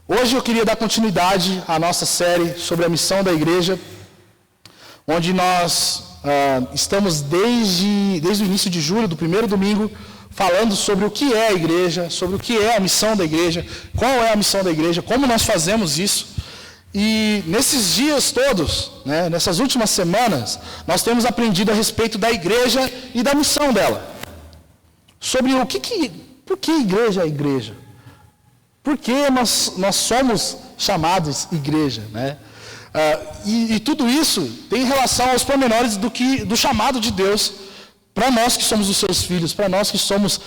Hoje eu queria dar continuidade à nossa série sobre a missão da igreja, onde nós estamos desde o início de julho, do primeiro domingo, falando sobre o que é a igreja, sobre o que é a missão da igreja, qual é a missão da igreja, como nós fazemos isso. E nesses dias todos, nessas últimas semanas, nós temos aprendido a respeito da igreja e da missão dela. Sobre por que a igreja é a igreja? Por que nós somos chamados igreja, E tudo isso tem relação aos pormenores do chamado de Deus para nós que somos os seus filhos, para nós que somos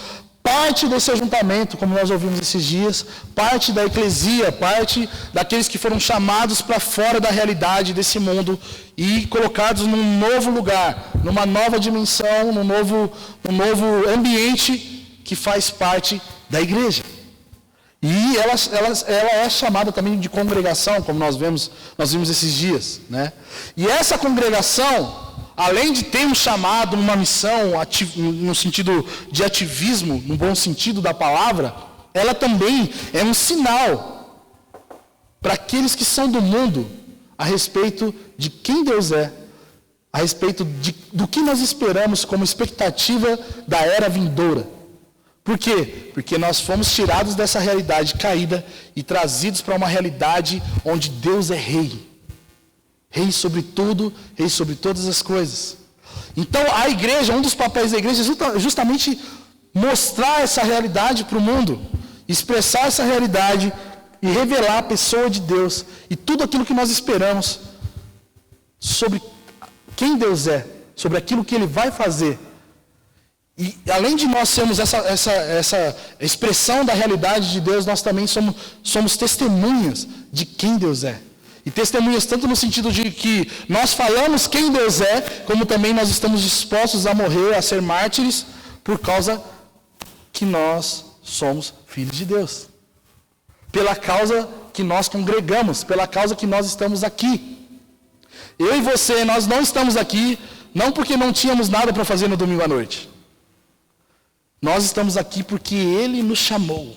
parte desse ajuntamento, como nós ouvimos esses dias, parte da eclesia, parte daqueles que foram chamados para fora da realidade desse mundo e colocados num novo lugar, numa nova dimensão, num novo ambiente que faz parte da igreja. E ela é chamada também de congregação, como nós vimos esses dias, E essa congregação, além de ter um chamado, uma missão, no sentido de ativismo, no bom sentido da palavra, ela também é um sinal para aqueles que são do mundo a respeito de quem Deus é, a respeito do que nós esperamos como expectativa da era vindoura. Por quê? Porque nós fomos tirados dessa realidade caída e trazidos para uma realidade onde Deus é rei. Rei sobre tudo, rei sobre todas as coisas. Então a igreja, um dos papéis da igreja é justamente mostrar essa realidade para o mundo, expressar essa realidade e revelar a pessoa de Deus e tudo aquilo que nós esperamos sobre quem Deus é, sobre aquilo que Ele vai fazer. E além de nós sermos essa expressão da realidade de Deus, nós também somos testemunhas de quem Deus é. E testemunhas tanto no sentido de que nós falamos quem Deus é, como também nós estamos dispostos a morrer, a ser mártires, por causa que nós somos filhos de Deus. Pela causa que nós congregamos, pela causa que nós estamos aqui. Eu e você, nós não estamos aqui, não porque não tínhamos nada para fazer no domingo à noite. Nós estamos aqui porque Ele nos chamou.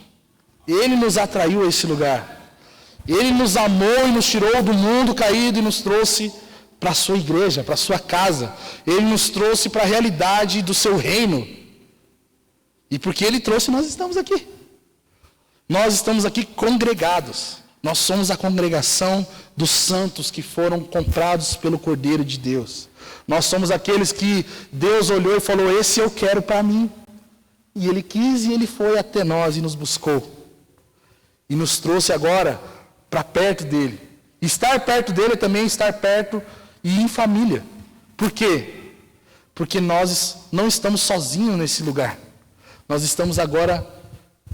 Ele nos atraiu a esse lugar. Ele nos amou e nos tirou do mundo caído e nos trouxe para a sua igreja, para a sua casa. Ele nos trouxe para a realidade do seu reino. E porque Ele trouxe, nós estamos aqui. Nós estamos aqui congregados. Nós somos a congregação dos santos que foram comprados pelo Cordeiro de Deus. Nós somos aqueles que Deus olhou e falou: esse eu quero para mim. E Ele quis e Ele foi até nós e nos buscou. E nos trouxe agora para perto dEle. Estar perto dEle é também estar perto e em família. Por quê? Porque nós não estamos sozinhos nesse lugar. Nós estamos agora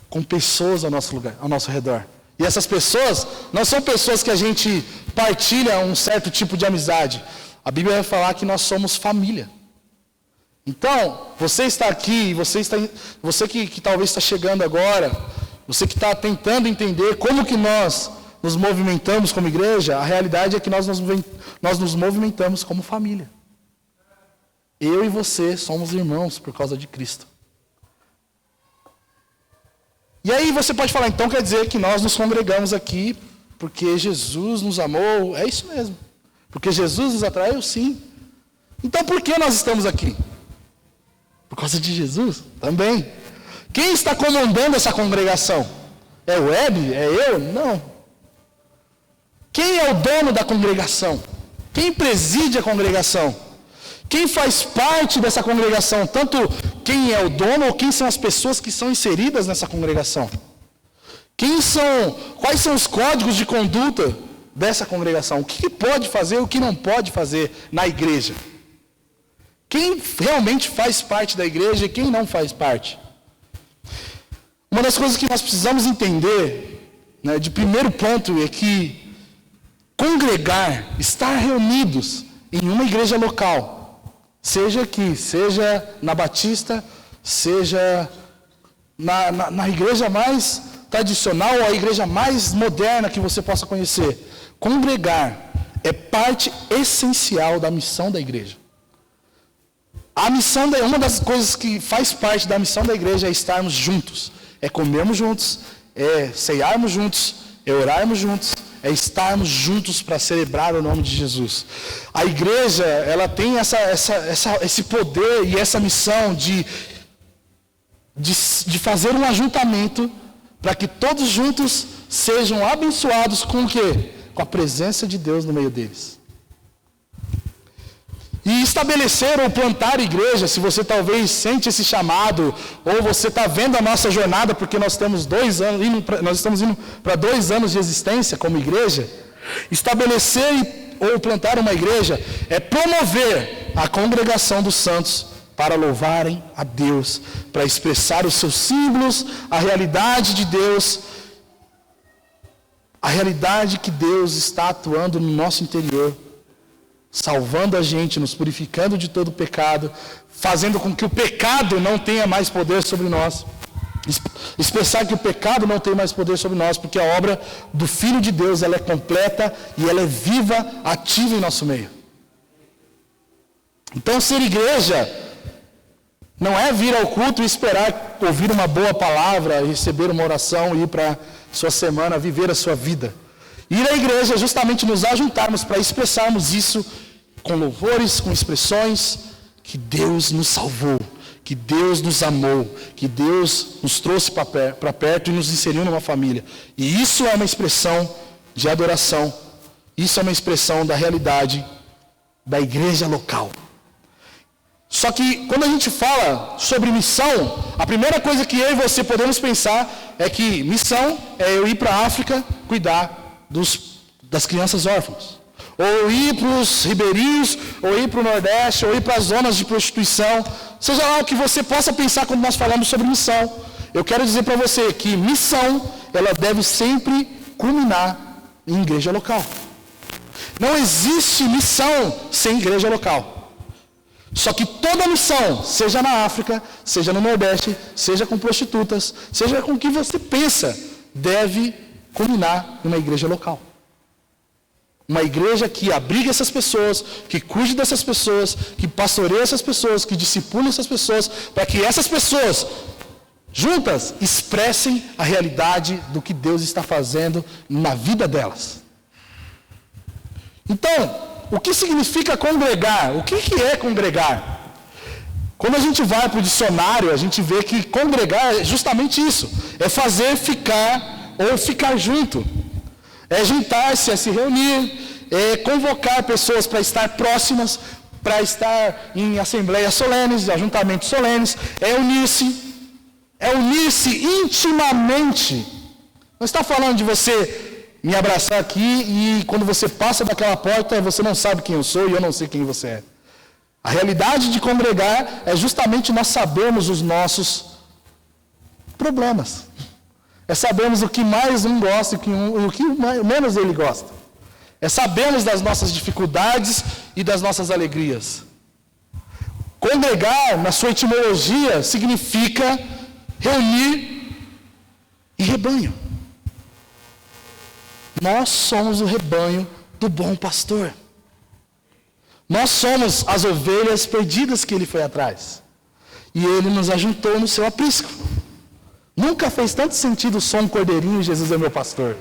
com pessoas ao nosso redor. E essas pessoas não são pessoas que a gente partilha um certo tipo de amizade. A Bíblia vai falar que nós somos família. Então, você está aqui, você que talvez está chegando agora, você que está tentando entender como que nós nos movimentamos como igreja, a realidade é que nós nos movimentamos como família. Eu e você somos irmãos por causa de Cristo. E aí você pode falar, então quer dizer que nós nos congregamos aqui porque Jesus nos amou? É isso mesmo. Porque Jesus nos atraiu? Sim. Então por que nós estamos aqui? Por causa de Jesus? Também. Quem está comandando essa congregação? É o Web? É eu? Não. Quem é o dono da congregação? Quem preside a congregação? Quem faz parte dessa congregação? Tanto quem é o dono ou quem são as pessoas que são inseridas nessa congregação? Quais são os códigos de conduta dessa congregação? O que pode fazer e o que não pode fazer na igreja? Quem realmente faz parte da igreja e quem não faz parte? Uma das coisas que nós precisamos entender, de primeiro ponto, é que congregar, estar reunidos em uma igreja local, seja aqui, seja na Batista, seja na igreja mais tradicional ou a igreja mais moderna que você possa conhecer, congregar é parte essencial da missão da igreja. Uma das coisas que faz parte da missão da igreja é estarmos juntos, é comermos juntos, é ceiarmos juntos, é orarmos juntos, é estarmos juntos para celebrar o nome de Jesus. A igreja, ela tem esse poder e essa missão de fazer um ajuntamento para que todos juntos sejam abençoados com o quê? Com a presença de Deus no meio deles. E estabelecer ou plantar igreja, se você talvez sente esse chamado, ou você está vendo a nossa jornada, porque nós estamos indo para 2 anos de existência como igreja, estabelecer ou plantar uma igreja é promover a congregação dos santos para louvarem a Deus, para expressar os seus símbolos, a realidade de Deus, a realidade que Deus está atuando no nosso interior, salvando a gente, nos purificando de todo o pecado, fazendo com que o pecado não tenha mais poder sobre nós. Expressar que o pecado não tem mais poder sobre nós, porque a obra do Filho de Deus, ela é completa e ela é viva, ativa em nosso meio. Então, ser igreja não é vir ao culto e esperar ouvir uma boa palavra, receber uma oração e ir para a sua semana, viver a sua vida. Ir à igreja é justamente nos ajuntarmos para expressarmos isso com louvores, com expressões, que Deus nos salvou, que Deus nos amou, que Deus nos trouxe para perto e nos inseriu numa família. E isso é uma expressão de adoração, isso é uma expressão da realidade da igreja local. Só que quando a gente fala sobre missão, a primeira coisa que eu e você podemos pensar é que missão é eu ir para a África cuidar das crianças órfãs. Ou ir para os ribeirinhos, ou ir para o Nordeste, ou ir para as zonas de prostituição. Seja lá o que você possa pensar quando nós falamos sobre missão. Eu quero dizer para você que missão, ela deve sempre culminar em igreja local. Não existe missão sem igreja local. Só que toda missão, seja na África, seja no Nordeste, seja com prostitutas, seja com o que você pensa, deve culminar numa igreja local. Uma igreja que abrigue essas pessoas, que cuide dessas pessoas, que pastoreie essas pessoas, que discipule essas pessoas, para que essas pessoas, juntas, expressem a realidade do que Deus está fazendo na vida delas. Então, o que significa congregar? O que é congregar? Quando a gente vai para o dicionário, a gente vê que congregar é justamente isso. É fazer ficar ou ficar junto. É juntar-se, é se reunir, é convocar pessoas para estar próximas, para estar em assembleias solenes, ajuntamentos solenes, é unir-se intimamente. Não está falando de você me abraçar aqui e quando você passa daquela porta, você não sabe quem eu sou e eu não sei quem você é. A realidade de congregar é justamente nós sabermos os nossos problemas. É sabermos o que mais um gosta e o que menos ele gosta. É sabermos das nossas dificuldades e das nossas alegrias. Congregar, na sua etimologia, significa reunir em rebanho. Nós somos o rebanho do bom pastor. Nós somos as ovelhas perdidas que ele foi atrás. E ele nos ajuntou no seu aprisco. Nunca fez tanto sentido só um cordeirinho, Jesus é meu pastor.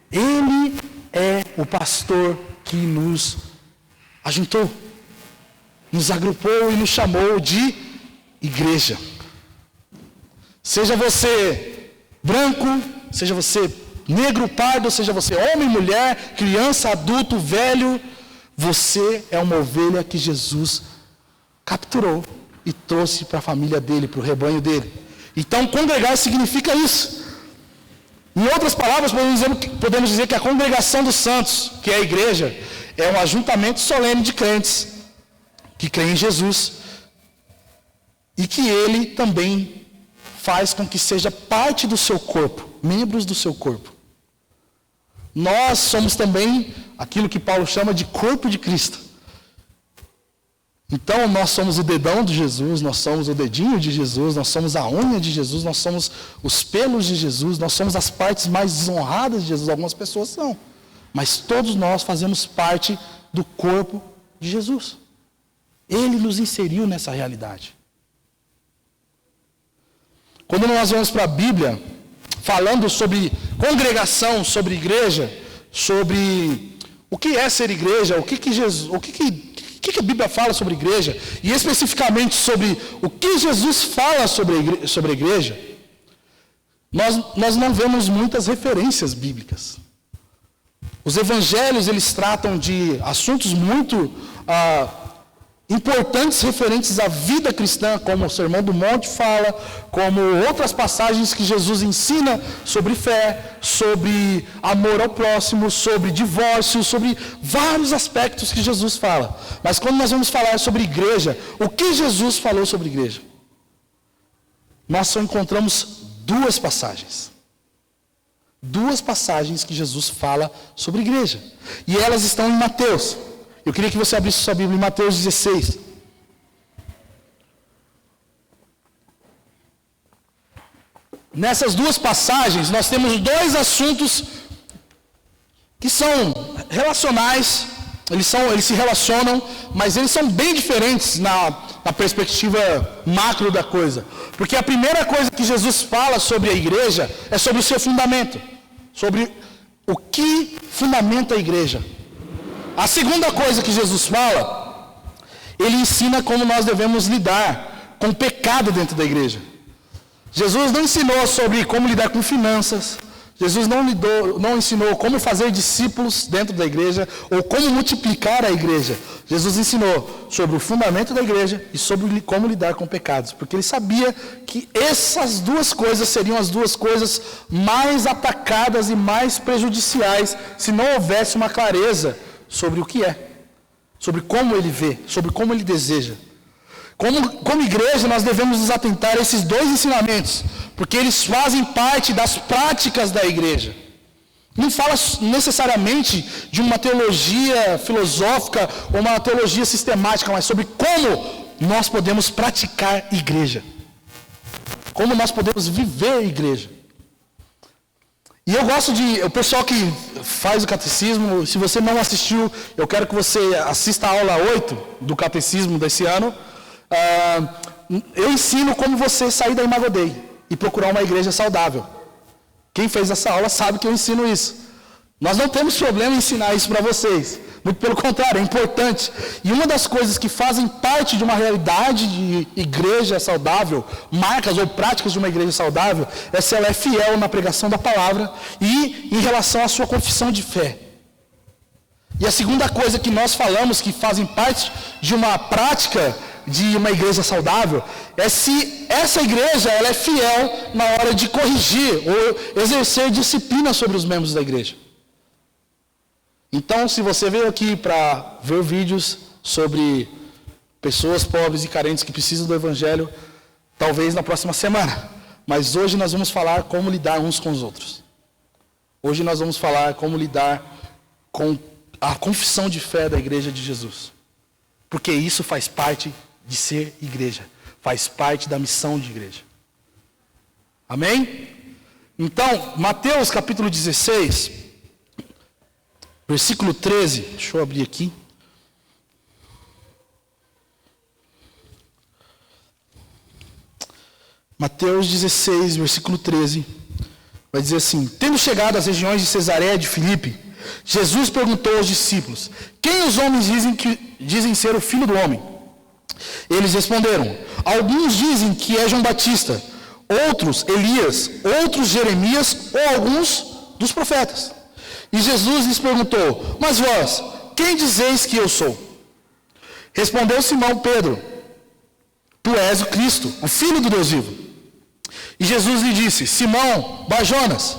Ele é o pastor que nos ajuntou, nos agrupou e nos chamou de igreja. Seja você branco, seja você negro, pardo, seja você homem, mulher, criança, adulto, velho, você é uma ovelha que Jesus capturou e trouxe para a família dele, para o rebanho dele. Então, congregar significa isso. Em outras palavras, podemos dizer que a congregação dos santos, que é a igreja, é um ajuntamento solene de crentes que creem em Jesus e que ele também faz com que seja parte do seu corpo, membros do seu corpo. Nós somos também aquilo que Paulo chama de corpo de Cristo. Então, nós somos o dedão de Jesus, nós somos o dedinho de Jesus, nós somos a unha de Jesus, nós somos os pelos de Jesus, nós somos as partes mais desonradas de Jesus. Algumas pessoas são, mas todos nós fazemos parte do corpo de Jesus. Ele nos inseriu nessa realidade. Quando nós vamos para a Bíblia, falando sobre congregação, sobre igreja, sobre o que é ser igreja, o que a Bíblia fala sobre igreja, e especificamente sobre o que Jesus fala sobre a igreja, nós não vemos muitas referências bíblicas. Os evangelhos, eles tratam de assuntos muito importantes referentes à vida cristã, como o Sermão do Monte fala, como outras passagens que Jesus ensina sobre fé, sobre amor ao próximo, sobre divórcio, sobre vários aspectos que Jesus fala. Mas quando nós vamos falar sobre igreja, o que Jesus falou sobre igreja? Nós só encontramos duas passagens. Duas passagens que Jesus fala sobre igreja. E elas estão em Mateus. Eu queria que você abrisse sua Bíblia em Mateus 16. Nessas duas passagens, nós temos dois assuntos que são relacionais, eles se relacionam, mas eles são bem diferentes na perspectiva macro da coisa. Porque a primeira coisa que Jesus fala sobre a igreja é sobre o seu fundamento, sobre o que fundamenta a igreja. A segunda coisa que Jesus fala, ele ensina como nós devemos lidar com o pecado dentro da igreja. Jesus não ensinou sobre como lidar com finanças. Jesus não ensinou como fazer discípulos dentro da igreja ou como multiplicar a igreja. Jesus ensinou sobre o fundamento da igreja e sobre como lidar com pecados. Porque ele sabia que essas duas coisas seriam as duas coisas mais atacadas e mais prejudiciais se não houvesse uma clareza sobre o que é, sobre como ele vê, sobre como ele deseja. Como igreja, nós devemos nos atentar a esses dois ensinamentos, porque eles fazem parte das práticas da igreja. Não fala necessariamente de uma teologia filosófica ou uma teologia sistemática, mas sobre como nós podemos praticar igreja. Como nós podemos viver igreja. E eu gosto o pessoal que faz o catecismo, se você não assistiu, eu quero que você assista a aula 8 do catecismo desse ano. Eu ensino como você sair da Imago Dei e procurar uma igreja saudável. Quem fez essa aula sabe que eu ensino isso. Nós não temos problema em ensinar isso para vocês. Muito pelo contrário, é importante. E uma das coisas que fazem parte de uma realidade de igreja saudável, marcas ou práticas de uma igreja saudável, é se ela é fiel na pregação da palavra e em relação à sua confissão de fé. E a segunda coisa que nós falamos que fazem parte de uma prática de uma igreja saudável é se essa igreja ela é fiel na hora de corrigir ou exercer disciplina sobre os membros da igreja. Então, se você veio aqui para ver vídeos sobre pessoas pobres e carentes que precisam do evangelho, talvez na próxima semana. Mas hoje nós vamos falar como lidar uns com os outros. Hoje nós vamos falar como lidar com a confissão de fé da igreja de Jesus. Porque isso faz parte de ser igreja. Faz parte da missão de igreja. Amém? Então, Mateus capítulo 16, versículo 13. Deixa eu abrir aqui. Mateus 16, versículo 13. Vai dizer assim: tendo chegado às regiões de Cesareia de Filipe, Jesus perguntou aos discípulos: quem os homens dizem ser o Filho do Homem? Eles responderam: alguns dizem que é João Batista, outros Elias, outros Jeremias ou alguns dos profetas. E Jesus lhes perguntou: mas vós, quem dizeis que eu sou? Respondeu Simão Pedro: tu és o Cristo, o Filho do Deus vivo. E Jesus lhe disse: Simão, Bajonas,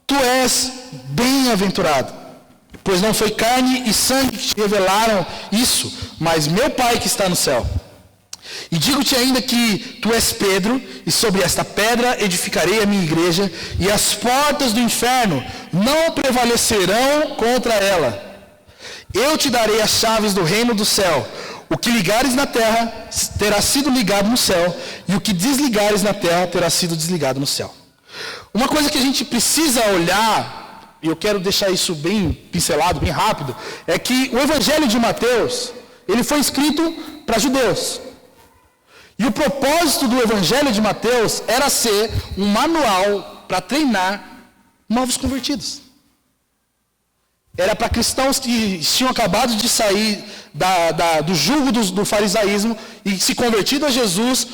tu és bem-aventurado, pois não foi carne e sangue que te revelaram isso, mas meu Pai que está no céu. E digo-te ainda que tu és Pedro, e sobre esta pedra edificarei a minha igreja, e as portas do inferno não prevalecerão contra ela. Eu te darei as chaves do reino do céu. O que ligares na terra terá sido ligado no céu, e o que desligares na terra terá sido desligado no céu. Uma coisa que a gente precisa olhar, e eu quero deixar isso bem pincelado, bem rápido, é que o Evangelho de Mateus, ele foi escrito para judeus. E o propósito do Evangelho de Mateus era ser um manual para treinar novos convertidos. Era para cristãos que tinham acabado de sair do jugo do farisaísmo e se convertido a Jesus.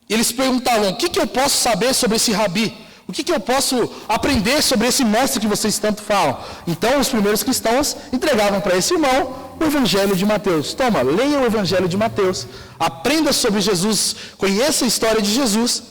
Eles perguntavam: o que eu posso saber sobre esse rabi? O que eu posso aprender sobre esse mestre que vocês tanto falam? Então os primeiros cristãos entregavam para esse irmão o Evangelho de Mateus. Toma, leia o Evangelho de Mateus, aprenda sobre Jesus, conheça a história de Jesus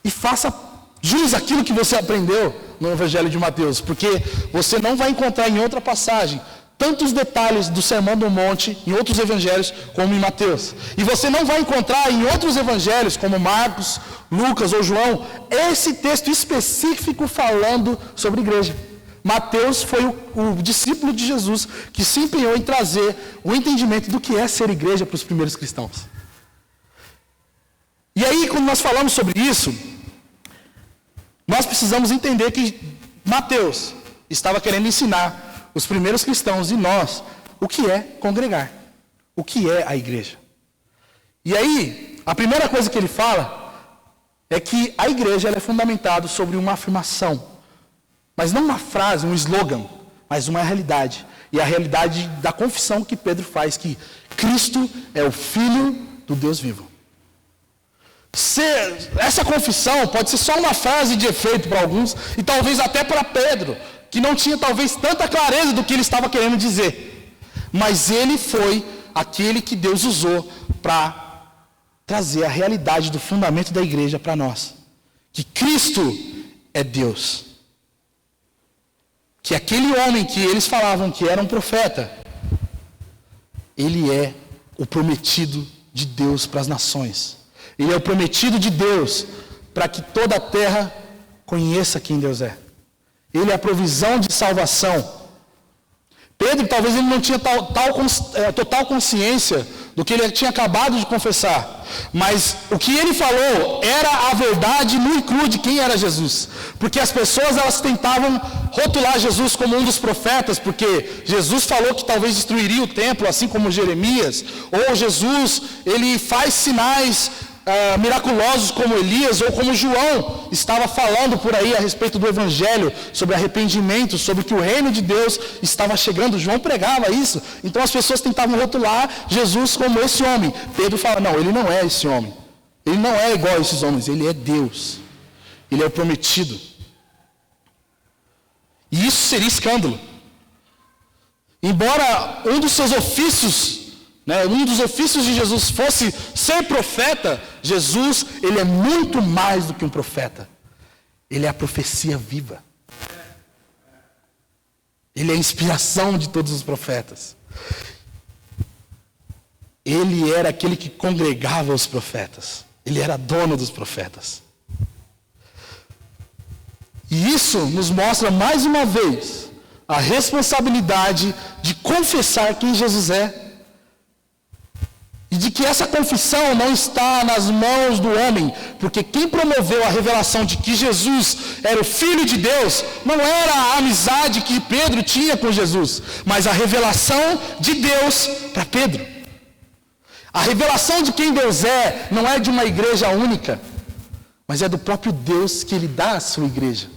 e faça jus àquilo que você aprendeu no Evangelho de Mateus, porque você não vai encontrar em outra passagem tantos detalhes do Sermão do Monte em outros evangelhos como em Mateus. E você não vai encontrar em outros evangelhos como Marcos, Lucas ou João esse texto específico falando sobre igreja. Mateus foi o discípulo de Jesus que se empenhou em trazer o entendimento do que é ser igreja para os primeiros cristãos. E aí, quando nós falamos sobre isso, nós precisamos entender que Mateus estava querendo ensinar os primeiros cristãos e nós o que é congregar, o que é a igreja. E aí, a primeira coisa que ele fala é que a igreja ela é fundamentada sobre uma afirmação, mas não uma frase, um slogan, mas uma realidade. E a realidade da confissão que Pedro faz, que Cristo é o Filho do Deus vivo. Essa confissão pode ser só uma frase de efeito para alguns, e talvez até para Pedro, que não tinha talvez tanta clareza do que ele estava querendo dizer. Mas ele foi aquele que Deus usou para trazer a realidade do fundamento da igreja para nós. Que Cristo é Deus. Que aquele homem que eles falavam que era um profeta, ele é o prometido de Deus para as nações. Ele é o prometido de Deus para que toda a terra conheça quem Deus é. Ele é a provisão de salvação. Pedro, talvez ele não tinha total consciência do que ele tinha acabado de confessar. Mas o que ele falou era a verdade nua e crua de quem era Jesus. Porque as pessoas elas tentavam rotular Jesus como um dos profetas, porque Jesus falou que talvez destruiria o templo, assim como Jeremias. Ou Jesus, ele faz sinais miraculosos como Elias ou como João estava falando por aí a respeito do Evangelho, sobre arrependimento, sobre que o reino de Deus estava chegando. João pregava isso. Então as pessoas tentavam rotular Jesus como esse homem. Pedro fala: não, ele não é esse homem. Ele não é igual a esses homens, ele é Deus. Ele é o prometido. E isso seria escândalo. Embora um dos seus ofícios, um dos ofícios de Jesus fosse ser profeta, Jesus, ele é muito mais do que um profeta. Ele é a profecia viva. Ele é a inspiração de todos os profetas. Ele era aquele que congregava os profetas. Ele era dono dos profetas. E isso nos mostra mais uma vez a responsabilidade de confessar quem Jesus é. E de que essa confissão não está nas mãos do homem, porque quem promoveu a revelação de que Jesus era o Filho de Deus, não era a amizade que Pedro tinha com Jesus, mas a revelação de Deus para Pedro. A revelação de quem Deus é, não é de uma igreja única, mas é do próprio Deus que Ele dá à sua igreja.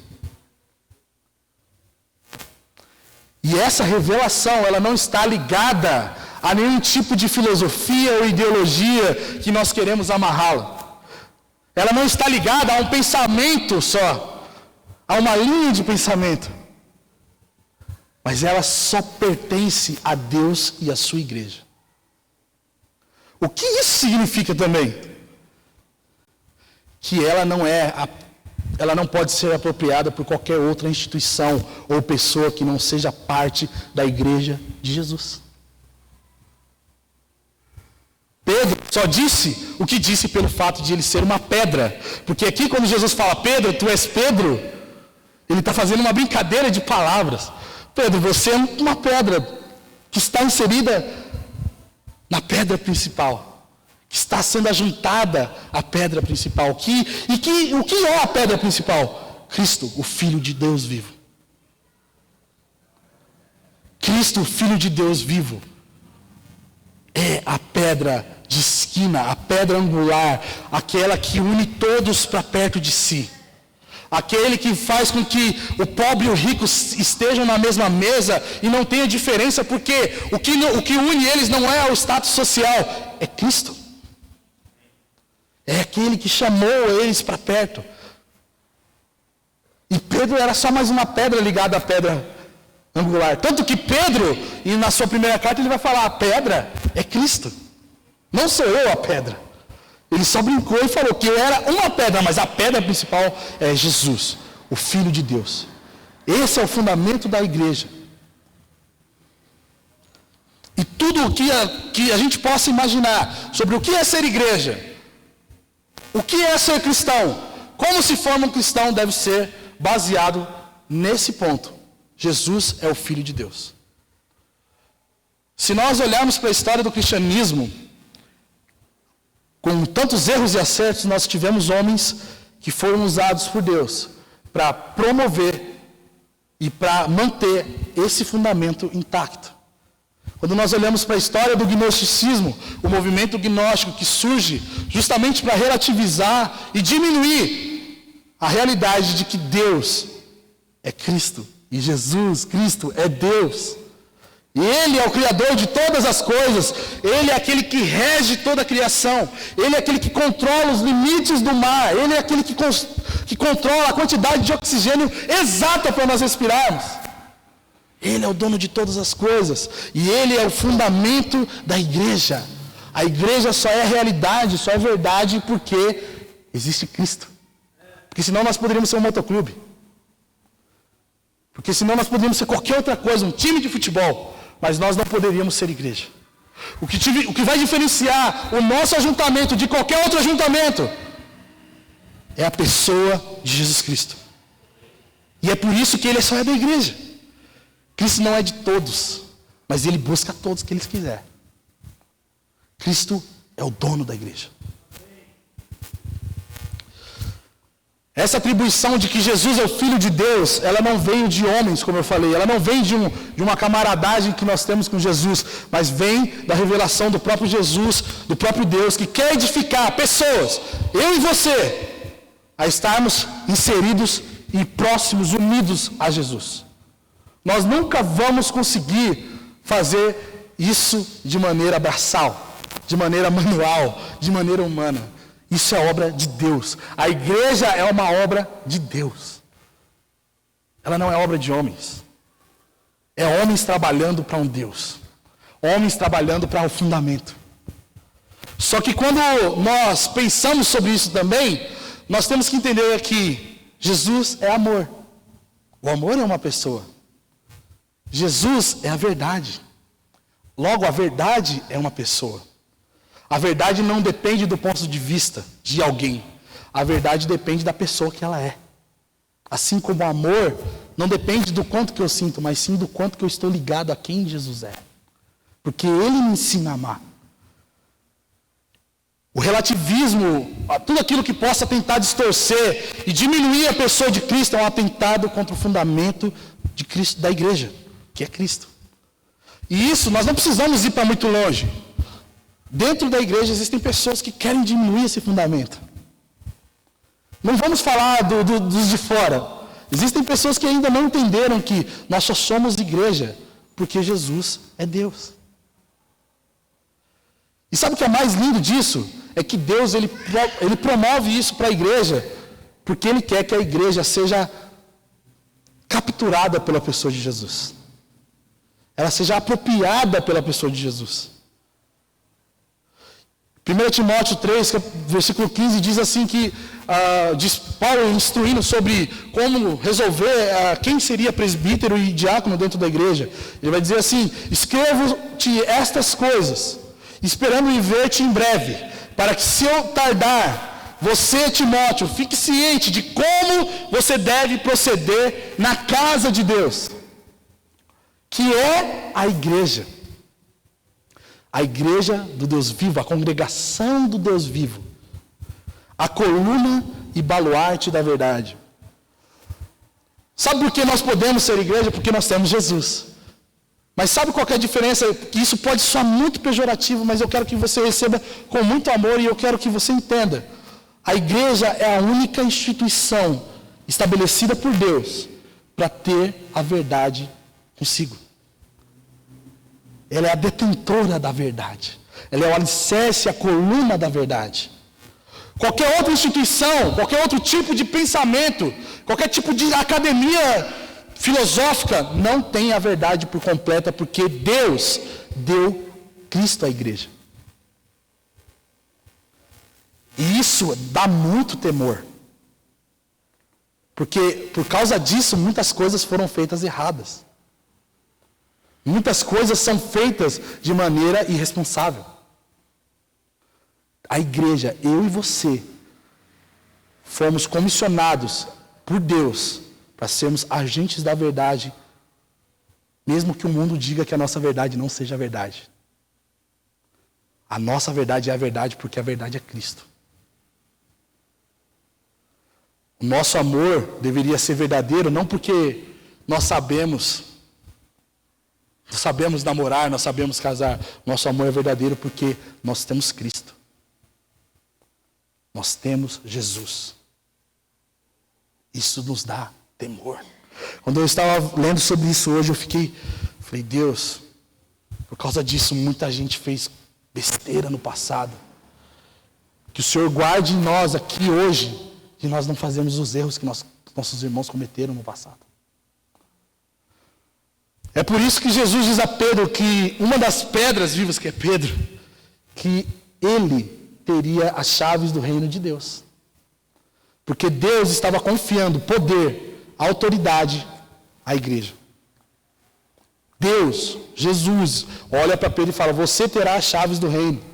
E essa revelação, ela não está ligada a nenhum tipo de filosofia ou ideologia que nós queremos amarrá-la. Ela não está ligada a um pensamento só, a uma linha de pensamento. Mas ela só pertence a Deus e à sua igreja. O que isso significa também? Que ela não pode ser apropriada por qualquer outra instituição ou pessoa que não seja parte da igreja de Jesus. Pedro só disse o que disse pelo fato de ele ser uma pedra. Porque aqui quando Jesus fala: Pedro, tu és Pedro, ele está fazendo uma brincadeira de palavras. Pedro, você é uma pedra que está inserida na pedra principal, que está sendo ajuntada à pedra principal. O que é a pedra principal? Cristo, o Filho de Deus vivo. Cristo, o Filho de Deus vivo, é a pedra de esquina, a pedra angular, aquela que une todos para perto de si. Aquele que faz com que o pobre e o rico estejam na mesma mesa e não tenha diferença, porque o que une eles não é o status social, é Cristo. É aquele que chamou eles para perto. E Pedro era só mais uma pedra ligada à pedra angular. Tanto que Pedro, e na sua primeira carta, ele vai falar, a pedra é Cristo. Não sou eu a pedra. Ele só brincou e falou que eu era uma pedra, mas a pedra principal é Jesus, o Filho de Deus. Esse é o fundamento da igreja. E tudo o que a gente possa imaginar sobre o que é ser igreja, o que é ser cristão, como se forma um cristão, deve ser baseado nesse ponto. Jesus é o Filho de Deus. Se nós olharmos para a história do cristianismo, com tantos erros e acertos, nós tivemos homens que foram usados por Deus para promover e para manter esse fundamento intacto. Quando nós olhamos para a história do gnosticismo, o movimento gnóstico que surge justamente para relativizar e diminuir a realidade de que Deus é Cristo e Jesus, Cristo, é Deus. E Ele é o Criador de todas as coisas, Ele é aquele que rege toda a criação, Ele é aquele que controla os limites do mar, Ele é aquele que controla a quantidade de oxigênio exata para nós respirarmos. Ele é o dono de todas as coisas, e Ele é o fundamento da igreja. A igreja só é realidade, só é verdade porque existe Cristo. Porque senão nós poderíamos ser um motoclube. Porque senão nós poderíamos ser qualquer outra coisa, um time de futebol. Mas nós não poderíamos ser igreja. O que vai diferenciar o nosso ajuntamento de qualquer outro ajuntamento é a pessoa de Jesus Cristo. E é por isso que Ele só é da igreja. Cristo não é de todos, mas Ele busca todos que Ele quiser. Cristo é o dono da igreja. Essa atribuição de que Jesus é o Filho de Deus, ela não veio de homens, como eu falei, ela não vem de uma camaradagem que nós temos com Jesus, mas vem da revelação do próprio Jesus, do próprio Deus, que quer edificar pessoas, eu e você, a estarmos inseridos e próximos, unidos a Jesus. Nós nunca vamos conseguir fazer isso de maneira braçal, de maneira manual, de maneira humana. Isso é obra de Deus. A igreja é uma obra de Deus. Ela não é obra de homens. É homens trabalhando para um Deus. Homens trabalhando para um fundamento. Só que quando nós pensamos sobre isso também, nós temos que entender que Jesus é amor. O amor é uma pessoa. Jesus é a verdade. Logo, a verdade é uma pessoa. A verdade não depende do ponto de vista de alguém. A verdade depende da pessoa que ela é. Assim como o amor não depende do quanto que eu sinto, mas sim do quanto que eu estou ligado a quem Jesus é. Porque Ele me ensina a amar. O relativismo, tudo aquilo que possa tentar distorcer e diminuir a pessoa de Cristo é um atentado contra o fundamento de Cristo, da igreja, que é Cristo. E isso nós não precisamos ir para muito longe. Dentro da igreja existem pessoas que querem diminuir esse fundamento. Não vamos falar dos de fora. Existem pessoas que ainda não entenderam que nós só somos igreja porque Jesus é Deus. E sabe o que é mais lindo disso? É que Deus ele promove isso para a igreja porque Ele quer que a igreja seja capturada pela pessoa de Jesus. Ela seja apropriada pela pessoa de Jesus. 1 Timóteo 3, versículo 15, diz assim que, diz Paulo instruindo sobre como resolver quem seria presbítero e diácono dentro da igreja. Ele vai dizer assim: escrevo-te estas coisas, esperando em ver-te em breve, para que se eu tardar, você, Timóteo, fique ciente de como você deve proceder na casa de Deus, que é a igreja. A igreja do Deus vivo, a congregação do Deus vivo, a coluna e baluarte da verdade. Sabe por que nós podemos ser igreja? Porque nós temos Jesus. Mas sabe qual que é a diferença? Que isso pode soar muito pejorativo, mas eu quero que você receba com muito amor e eu quero que você entenda. A igreja é a única instituição estabelecida por Deus para ter a verdade consigo. Ela é a detentora da verdade. Ela é o alicerce, a coluna da verdade. Qualquer outra instituição, qualquer outro tipo de pensamento, qualquer tipo de academia filosófica não tem a verdade por completa, porque Deus deu Cristo à igreja. E isso dá muito temor. Porque por causa disso muitas coisas foram feitas erradas. Muitas coisas são feitas de maneira irresponsável. A igreja, eu e você, fomos comissionados por Deus para sermos agentes da verdade, mesmo que o mundo diga que a nossa verdade não seja verdade. A nossa verdade é a verdade porque a verdade é Cristo. O nosso amor deveria ser verdadeiro não porque nós sabemos namorar, nós sabemos casar. Nosso amor é verdadeiro porque nós temos Cristo. Nós temos Jesus. Isso nos dá temor. Quando eu estava lendo sobre isso hoje, falei, Deus, por causa disso muita gente fez besteira no passado. Que o Senhor guarde em nós aqui hoje, de nós não fazermos os erros que nossos irmãos cometeram no passado. É por isso que Jesus diz a Pedro que uma das pedras vivas, que é Pedro, que ele teria as chaves do reino de Deus. Porque Deus estava confiando poder, autoridade à igreja. Deus, Jesus, olha para Pedro e fala, você terá as chaves do reino.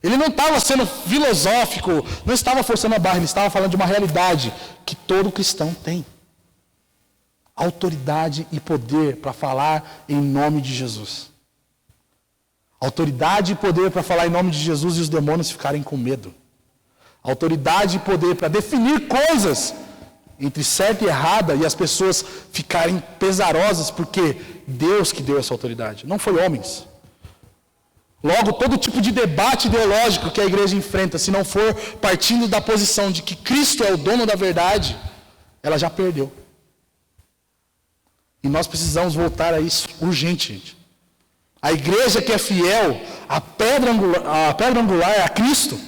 Ele não estava sendo filosófico, não estava forçando a barra, ele estava falando de uma realidade que todo cristão tem. Autoridade e poder para falar em nome de Jesus. Autoridade e poder para falar em nome de Jesus e os demônios ficarem com medo. Autoridade e poder para definir coisas entre certa e errada e as pessoas ficarem pesarosas porque Deus que deu essa autoridade, não foi homens. Logo, todo tipo de debate ideológico que a igreja enfrenta, se não for partindo da posição de que Cristo é o dono da verdade, ela já perdeu. E nós precisamos voltar a isso urgente, gente. A igreja que é fiel, a pedra angular é a Cristo.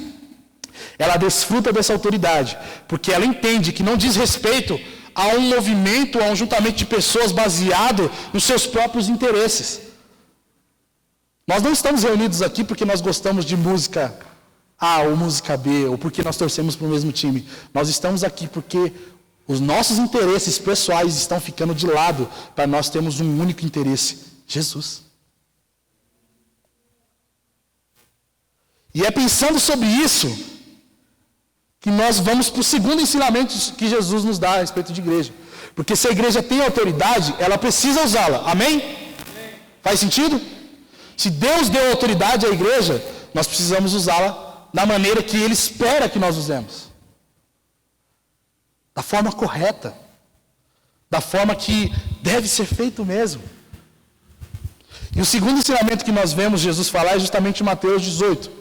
Ela desfruta dessa autoridade, porque ela entende que não diz respeito a um movimento, a um juntamento de pessoas baseado nos seus próprios interesses. Nós não estamos reunidos aqui porque nós gostamos de música A ou música B, ou porque nós torcemos para o mesmo time. Nós estamos aqui porque os nossos interesses pessoais estão ficando de lado para nós termos um único interesse, Jesus. E é pensando sobre isso que nós vamos para o segundo ensinamento que Jesus nos dá a respeito de igreja. Porque se a igreja tem autoridade, ela precisa usá-la. Amém? Faz sentido? Se Deus deu autoridade à igreja, nós precisamos usá-la da maneira que Ele espera que nós usemos. Da forma correta. Da forma que deve ser feito mesmo. E o segundo ensinamento que nós vemos Jesus falar é justamente em Mateus 18.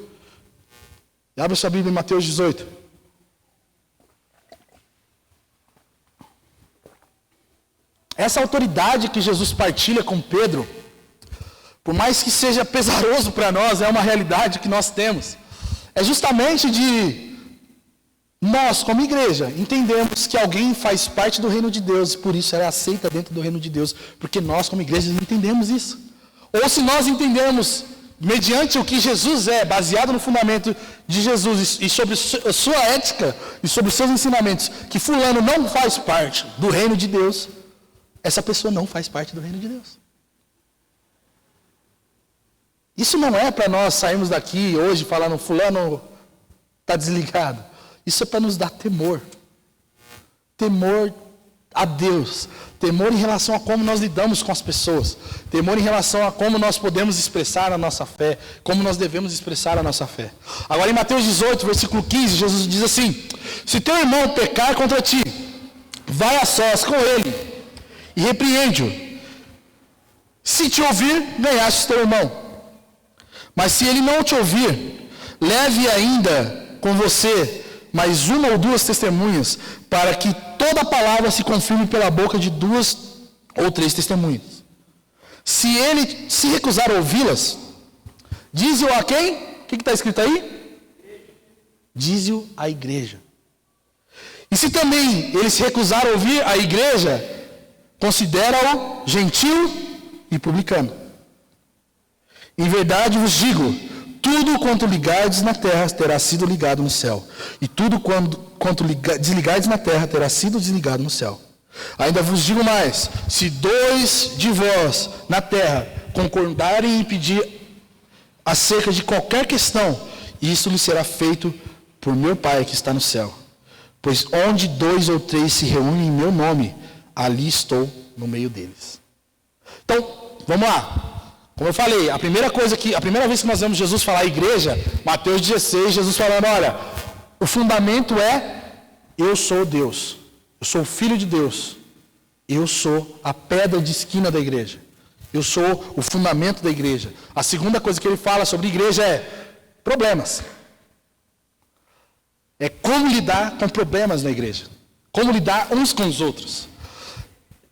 Abra sua Bíblia em Mateus 18. Essa autoridade que Jesus partilha com Pedro, por mais que seja pesaroso para nós, é uma realidade que nós temos. É justamente de nós, como igreja, entendemos que alguém faz parte do reino de Deus, e por isso ela é aceita dentro do reino de Deus, porque nós, como igreja, entendemos isso. Ou se nós entendemos, mediante o que Jesus é, baseado no fundamento de Jesus, e sobre a sua ética, e sobre os seus ensinamentos, que fulano não faz parte do reino de Deus, essa pessoa não faz parte do reino de Deus. Isso não é para nós sairmos daqui hoje falando, fulano está desligado. Isso é para nos dar temor. Temor a Deus. Temor em relação a como nós lidamos com as pessoas. Temor em relação a como nós podemos expressar a nossa fé. Como nós devemos expressar a nossa fé. Agora em Mateus 18, versículo 15, Jesus diz assim: se teu irmão pecar contra ti, vai a sós com ele e repreende-o. Se te ouvir, ganhaste teu irmão. Mas se ele não te ouvir, leve ainda com você mais uma ou duas testemunhas, para que toda palavra se confirme pela boca de 2 ou 3 testemunhas. Se ele se recusar a ouvi-las, dize-o a quem? O que está escrito aí? Dize-o à igreja. E se também ele se recusar a ouvir a igreja, considera-o gentil e publicano. Em verdade vos digo, tudo quanto ligardes na terra terá sido ligado no céu, e tudo quanto desligardes na terra terá sido desligado no céu. Ainda vos digo mais, se 2 de vós na terra concordarem em pedir acerca de qualquer questão, isso lhe será feito por meu Pai que está no céu. Pois onde 2 ou 3 se reúnem em meu nome, ali estou no meio deles. Então, vamos lá. Como eu falei, a primeira vez que nós vemos Jesus falar à igreja, Mateus 16, Jesus falando, olha, o fundamento é, eu sou Deus, eu sou o Filho de Deus, eu sou a pedra de esquina da igreja, eu sou o fundamento da igreja. A segunda coisa que ele fala sobre igreja é problemas. É como lidar com problemas na igreja, como lidar uns com os outros.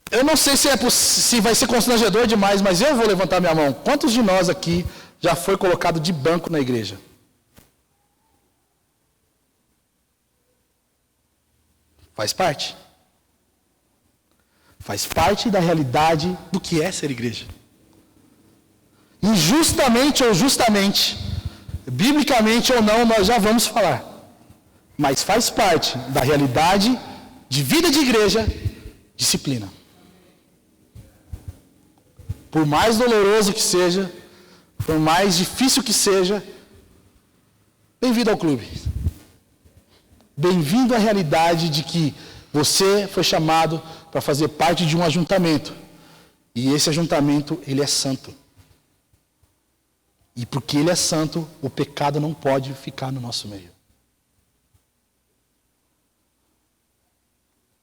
Eu não sei se vai ser constrangedor demais, mas eu vou levantar minha mão. Quantos de nós aqui já foi colocado de banco na igreja? Faz parte. Faz parte da realidade do que é ser igreja. Injustamente ou justamente, biblicamente ou não, nós já vamos falar. Mas faz parte da realidade de vida de igreja, disciplina. Por mais doloroso que seja, por mais difícil que seja, bem-vindo ao clube. Bem-vindo à realidade de que você foi chamado para fazer parte de um ajuntamento. E esse ajuntamento, ele é santo. E porque ele é santo, o pecado não pode ficar no nosso meio.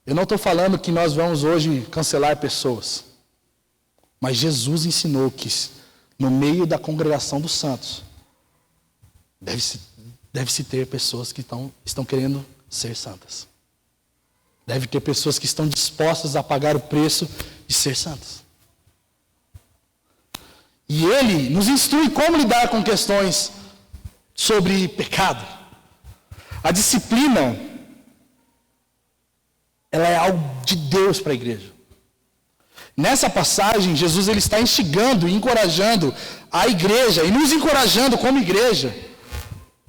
Eu não estou falando que nós vamos hoje cancelar pessoas. Mas Jesus ensinou que no meio da congregação dos santos, deve-se ter pessoas que estão querendo ser santas. Deve ter pessoas que estão dispostas a pagar o preço de ser santas. E ele nos instrui como lidar com questões sobre pecado. A disciplina, ela é algo de Deus para a igreja. Nessa passagem, Jesus ele está instigando e encorajando a igreja, e nos encorajando como igreja,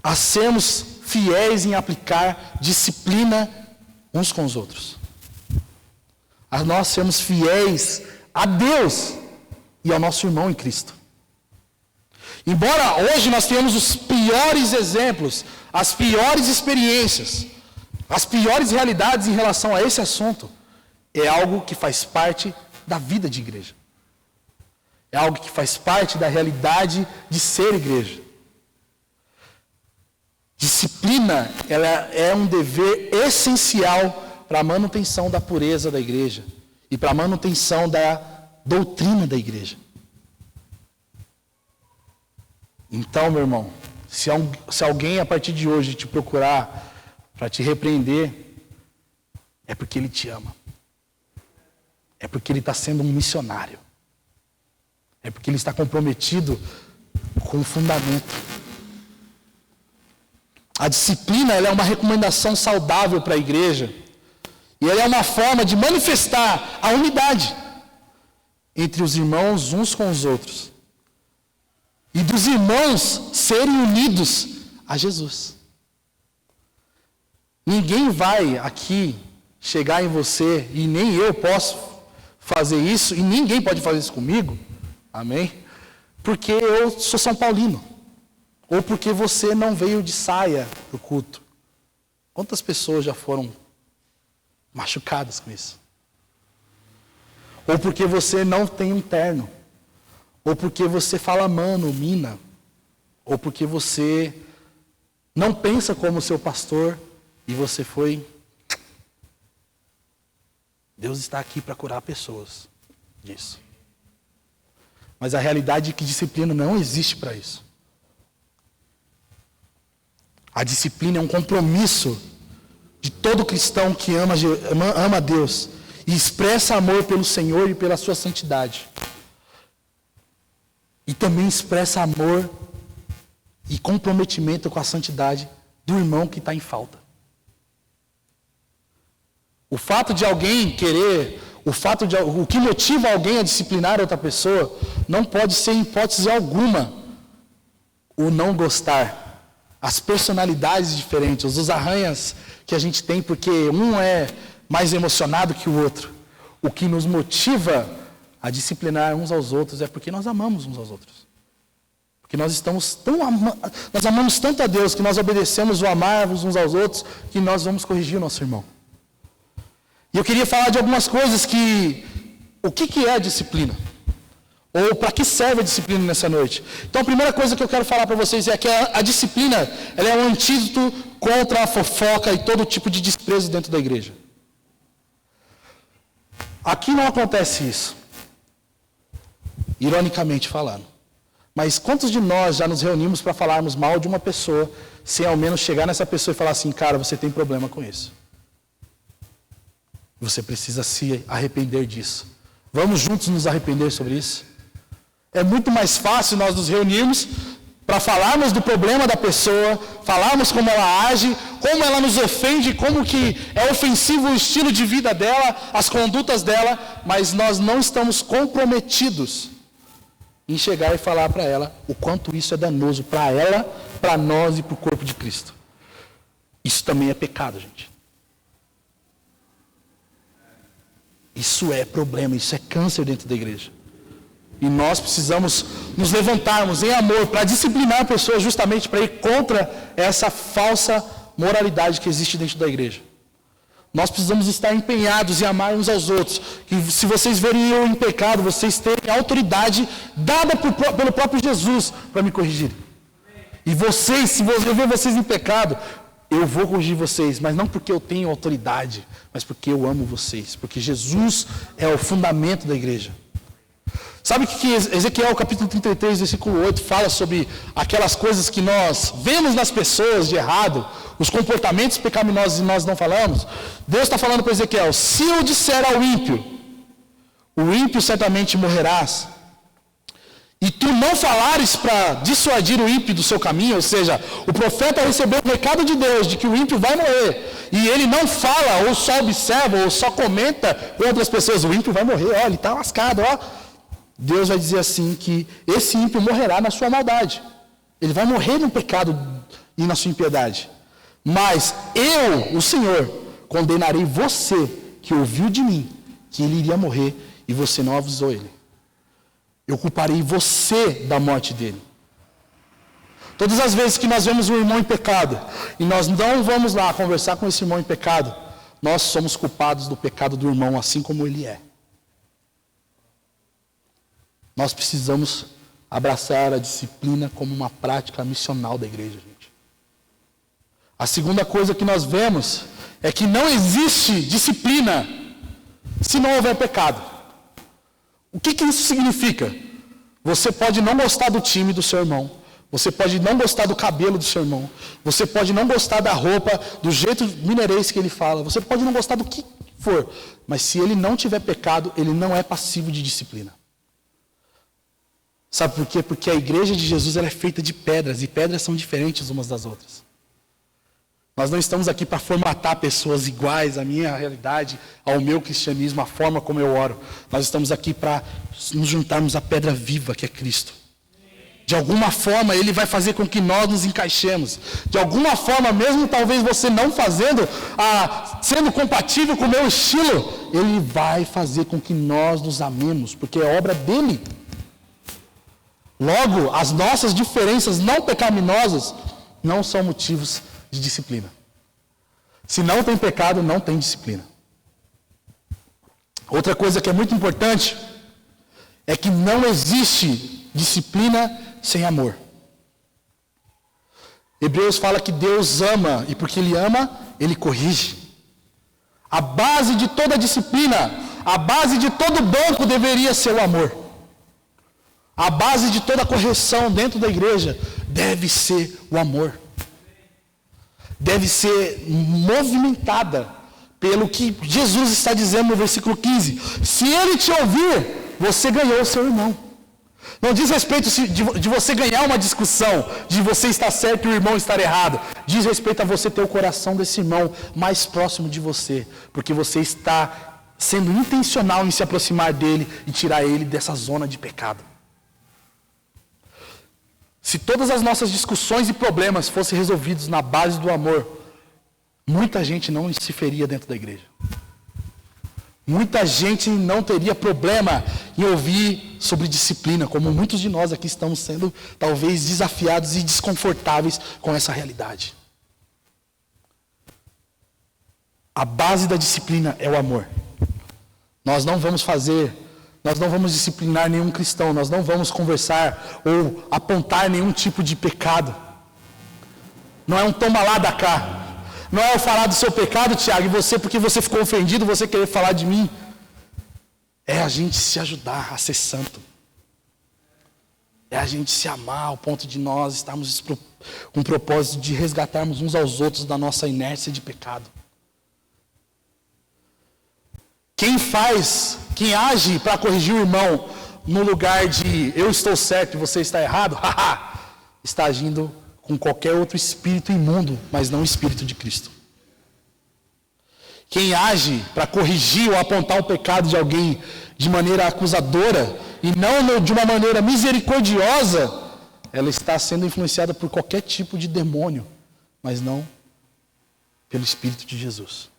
a sermos fiéis em aplicar disciplina uns com os outros. A nós sermos fiéis a Deus e ao nosso irmão em Cristo. Embora hoje nós tenhamos os piores exemplos, as piores experiências, as piores realidades em relação a esse assunto, é algo que faz parte da vida de igreja. É algo que faz parte da realidade de ser igreja. Disciplina, ela é um dever essencial para a manutenção da pureza da igreja e para a manutenção da doutrina da igreja. Então, meu irmão, se alguém a partir de hoje te procurar para te repreender, é porque ele te ama. É porque ele está sendo um missionário. É porque ele está comprometido com o fundamento. A disciplina ela é uma recomendação saudável para a igreja. E ela é uma forma de manifestar a unidade entre os irmãos uns com os outros. E dos irmãos serem unidos a Jesus. Ninguém vai aqui chegar em você, e nem eu posso fazer isso, e ninguém pode fazer isso comigo, amém? Porque eu sou São Paulino, ou porque você não veio de saia para o culto. Quantas pessoas já foram machucadas com isso? Ou porque você não tem um terno, ou porque você fala mano, mina, ou porque você não pensa como seu pastor, e você foi... Deus está aqui para curar pessoas disso. Mas a realidade é que disciplina não existe para isso. A disciplina é um compromisso de todo cristão que ama a Deus e expressa amor pelo Senhor e pela sua santidade. E também expressa amor e comprometimento com a santidade do irmão que está em falta. O fato de alguém querer, o que motiva alguém a disciplinar outra pessoa, não pode ser, em hipótese alguma, o não gostar. As personalidades diferentes, os arranhas que a gente tem, porque um é mais emocionado que o outro. O que nos motiva a disciplinar uns aos outros é porque nós amamos uns aos outros. Porque nós nós amamos tanto a Deus que nós obedecemos o amar uns aos outros, que nós vamos corrigir o nosso irmão. E eu queria falar de algumas coisas o que é a disciplina? Ou para que serve a disciplina nessa noite? Então a primeira coisa que eu quero falar para vocês é que a disciplina ela é um antídoto contra a fofoca e todo tipo de desprezo dentro da igreja. Aqui não acontece isso, ironicamente falando. Mas quantos de nós já nos reunimos para falarmos mal de uma pessoa, sem ao menos chegar nessa pessoa e falar assim, cara, você tem problema com isso. Você precisa se arrepender disso. Vamos juntos nos arrepender sobre isso? É muito mais fácil nós nos reunirmos para falarmos do problema da pessoa, falarmos como ela age, como ela nos ofende, como que é ofensivo o estilo de vida dela, as condutas dela, mas nós não estamos comprometidos em chegar e falar para ela o quanto isso é danoso para ela, para nós e para o corpo de Cristo. Isso também é pecado, gente. Isso é problema, isso é câncer dentro da igreja. E nós precisamos nos levantarmos em amor para disciplinar pessoas justamente para ir contra essa falsa moralidade que existe dentro da igreja. Nós precisamos estar empenhados em amar uns aos outros. Que se vocês verem eu em pecado, vocês terem a autoridade dada pelo próprio Jesus para me corrigirem. E vocês, se eu ver vocês em pecado, eu vou corrigir vocês, mas não porque eu tenho autoridade, mas porque eu amo vocês. Porque Jesus é o fundamento da igreja. Sabe o que Ezequiel, capítulo 33, versículo 8, fala sobre aquelas coisas que nós vemos nas pessoas de errado, os comportamentos pecaminosos e nós não falamos? Deus está falando para Ezequiel, se eu disser ao ímpio, o ímpio certamente morrerás, e tu não falares para dissuadir o ímpio do seu caminho, ou seja, o profeta recebeu o recado de Deus de que o ímpio vai morrer, e ele não fala, ou só observa, ou só comenta com outras pessoas, o ímpio vai morrer, ó, ele está lascado, ó. Deus vai dizer assim que esse ímpio morrerá na sua maldade. Ele vai morrer no pecado e na sua impiedade. Mas eu, o Senhor, condenarei você que ouviu de mim que ele iria morrer e você não avisou ele. Eu culparei você da morte dele. Todas as vezes que nós vemos um irmão em pecado e nós não vamos lá conversar com esse irmão em pecado, nós somos culpados do pecado do irmão assim como ele é. Nós precisamos abraçar a disciplina como uma prática missional da igreja, gente. A segunda coisa que nós vemos é que não existe disciplina se não houver pecado. O que isso significa? Você pode não gostar do time do seu irmão, você pode não gostar do cabelo do seu irmão, você pode não gostar da roupa, do jeito mineirês que ele fala, você pode não gostar do que for, mas se ele não tiver pecado, ele não é passivo de disciplina. Sabe por quê? Porque a igreja de Jesus ela é feita de pedras, e pedras são diferentes umas das outras. Nós não estamos aqui para formatar pessoas iguais à minha realidade, ao meu cristianismo, à forma como eu oro. Nós estamos aqui para nos juntarmos à pedra viva que é Cristo. De alguma forma, Ele vai fazer com que nós nos encaixemos. De alguma forma, mesmo talvez você não fazendo, sendo compatível com o meu estilo, Ele vai fazer com que nós nos amemos, porque é obra dEle. Logo, as nossas diferenças não pecaminosas não são motivos de disciplina. Se não tem pecado, não tem disciplina. Outra coisa que é muito importante é que não existe disciplina sem amor. Hebreus fala que Deus ama, e porque Ele ama, Ele corrige. A base de toda disciplina, a base de todo banco deveria ser o amor. A base de toda correção dentro da igreja deve ser o amor. deve ser movimentada pelo que Jesus está dizendo no versículo 15. Se ele te ouvir, você ganhou o seu irmão. Não diz respeito de você ganhar uma discussão, de você estar certo e o irmão estar errado. Diz respeito a você ter o coração desse irmão mais próximo de você, porque você está sendo intencional em se aproximar dele e tirar ele dessa zona de pecado. Se todas as nossas discussões e problemas fossem resolvidos na base do amor, muita gente não se feria dentro da igreja. Muita gente não teria problema em ouvir sobre disciplina, como muitos de nós aqui estamos sendo talvez desafiados e desconfortáveis com essa realidade. A base da disciplina é o amor. Nós não vamos disciplinar nenhum cristão, nós não vamos conversar ou apontar nenhum tipo de pecado. Não é um toma lá da cá. Não é eu falar do seu pecado, Tiago, e você, porque você ficou ofendido, você querer falar de mim. É a gente se ajudar a ser santo. É a gente se amar ao ponto de nós estarmos com o propósito de resgatarmos uns aos outros da nossa inércia de pecado. Quem age para corrigir o irmão no lugar de eu estou certo e você está errado, está agindo com qualquer outro espírito imundo, mas não o espírito de Cristo. Quem age para corrigir ou apontar o pecado de alguém de maneira acusadora e não de uma maneira misericordiosa, ela está sendo influenciada por qualquer tipo de demônio, mas não pelo Espírito de Jesus.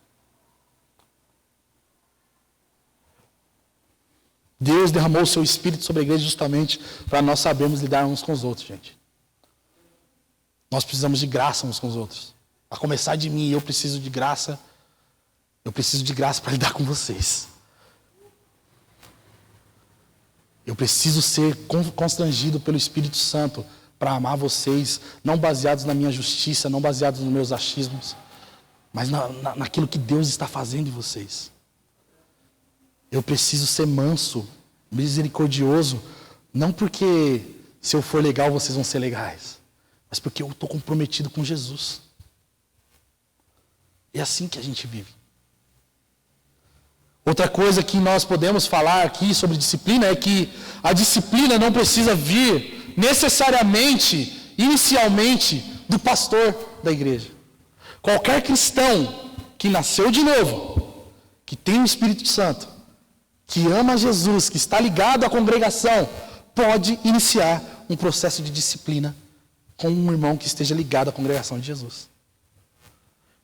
Deus derramou o seu Espírito sobre a igreja justamente para nós sabermos lidar uns com os outros, gente. Nós precisamos de graça uns com os outros. A começar de mim, eu preciso de graça. Eu preciso de graça para lidar com vocês. Eu preciso ser constrangido pelo Espírito Santo para amar vocês, não baseados na minha justiça, não baseados nos meus achismos, mas naquilo que Deus está fazendo em vocês. Eu preciso ser manso, misericordioso, não porque se eu for legal vocês vão ser legais, mas porque eu estou comprometido com Jesus. É assim que a gente vive. Outra coisa que nós podemos falar aqui sobre disciplina é que a disciplina não precisa vir necessariamente, inicialmente, do pastor da igreja. Qualquer cristão que nasceu de novo, que tem o Espírito Santo, que ama Jesus, que está ligado à congregação, pode iniciar um processo de disciplina com um irmão que esteja ligado à congregação de Jesus.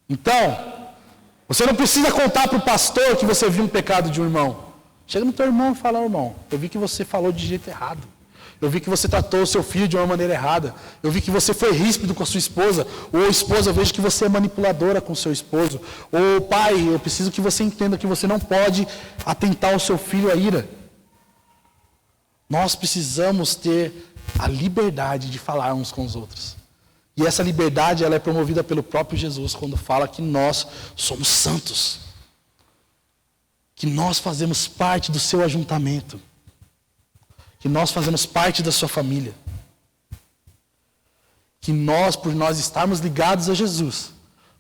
Então, você não precisa contar para o pastor que você viu um pecado de um irmão. Chega no teu irmão e fala: irmão, eu vi que você falou de jeito errado. Eu vi que você tratou o seu filho de uma maneira errada. Eu vi que você foi ríspido com a sua esposa. Ou esposa, eu vejo que você é manipuladora com o seu esposo. Ou pai, eu preciso que você entenda que você não pode atentar ao seu filho à ira. Nós precisamos ter a liberdade de falar uns com os outros. E essa liberdade ela é promovida pelo próprio Jesus quando fala que nós somos santos. Que nós fazemos parte do seu ajuntamento. Que nós fazemos parte da sua família. Que nós, por nós estarmos ligados a Jesus,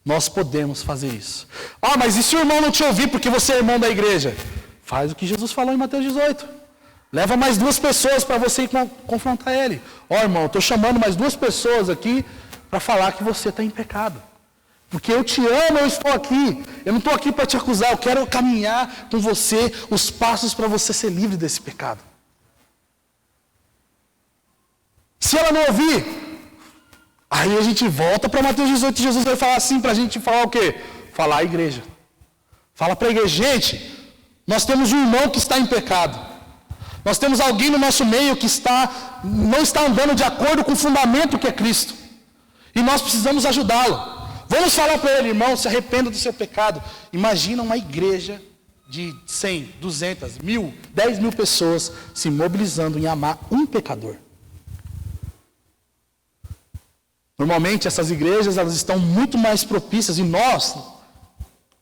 nós podemos fazer isso. Ah, mas e se o irmão não te ouvir porque você é irmão da igreja? Faz o que Jesus falou em Mateus 18. Leva mais 2 pessoas para você ir confrontar ele. Ó, irmão, estou chamando mais 2 pessoas aqui para falar que você está em pecado. Porque eu te amo, eu estou aqui. Eu não estou aqui para te acusar, eu quero caminhar com você os passos para você ser livre desse pecado. Se ela não ouvir, aí a gente volta para Mateus 18 e Jesus vai falar assim para a gente falar o quê? Falar à igreja. Fala para a igreja: gente, nós temos um irmão que está em pecado. Nós temos alguém no nosso meio que não está andando de acordo com o fundamento que é Cristo. E nós precisamos ajudá-lo. Vamos falar para ele: irmão, se arrependa do seu pecado. Imagina uma igreja de 100, 200, 1000, 10 mil pessoas se mobilizando em amar um pecador. Normalmente essas igrejas elas estão muito mais propícias, e nós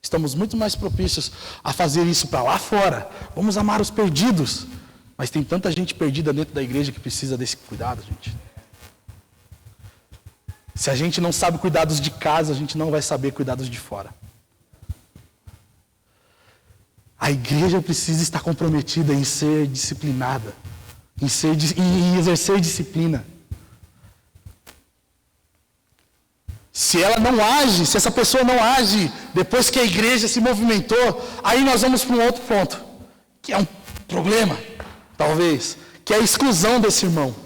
estamos muito mais propícios a fazer isso para lá fora. Vamos amar os perdidos. Mas tem tanta gente perdida dentro da igreja que precisa desse cuidado, gente. Se a gente não sabe cuidar dos de casa, a gente não vai saber cuidar dos de fora. A igreja precisa estar comprometida em ser disciplinada, em exercer disciplina. Se ela não age, se essa pessoa não age depois que a igreja se movimentou, aí nós vamos para um outro ponto, que é um problema, talvez, que é a exclusão desse irmão.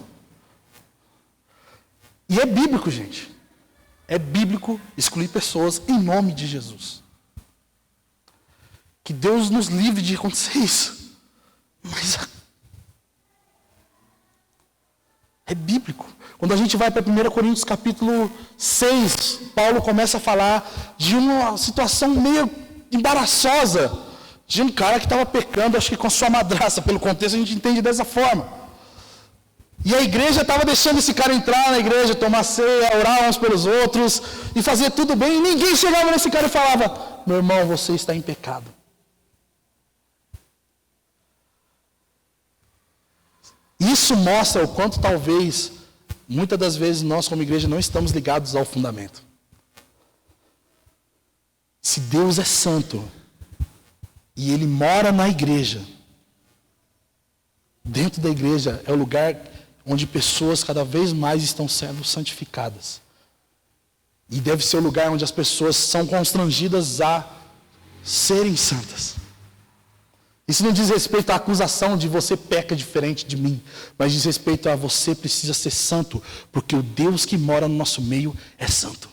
E é bíblico, gente. É bíblico excluir pessoas em nome de Jesus. Que Deus nos livre de acontecer isso. Mas é bíblico. Quando a gente vai para 1 Coríntios capítulo 6, Paulo começa a falar de uma situação meio embaraçosa, de um cara que estava pecando, acho que com sua madrasta, pelo contexto a gente entende dessa forma. E a igreja estava deixando esse cara entrar na igreja, tomar ceia, orar uns pelos outros, e fazer tudo bem, e ninguém chegava nesse cara e falava: meu irmão, você está em pecado. Isso mostra o quanto talvez, muitas das vezes, nós como igreja não estamos ligados ao fundamento. Se Deus é santo, e Ele mora na igreja, dentro da igreja é o lugar onde pessoas cada vez mais estão sendo santificadas. E deve ser o lugar onde as pessoas são constrangidas a serem santas. Isso não diz respeito à acusação de você peca diferente de mim, mas diz respeito a você precisa ser santo, porque o Deus que mora no nosso meio é santo.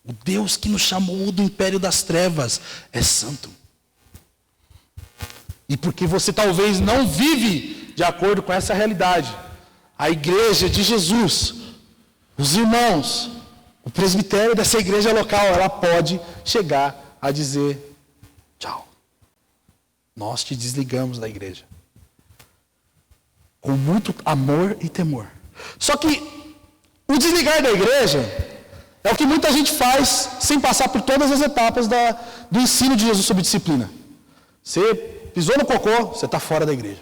O Deus que nos chamou do império das trevas é santo. E porque você talvez não vive de acordo com essa realidade, a igreja de Jesus, os irmãos, o presbitério dessa igreja local, ela pode chegar a dizer: tchau, nós te desligamos da igreja. Com muito amor e temor. Só que o desligar da igreja é o que muita gente faz sem passar por todas as etapas do ensino de Jesus sobre disciplina. Você pisou no cocô, você está fora da igreja.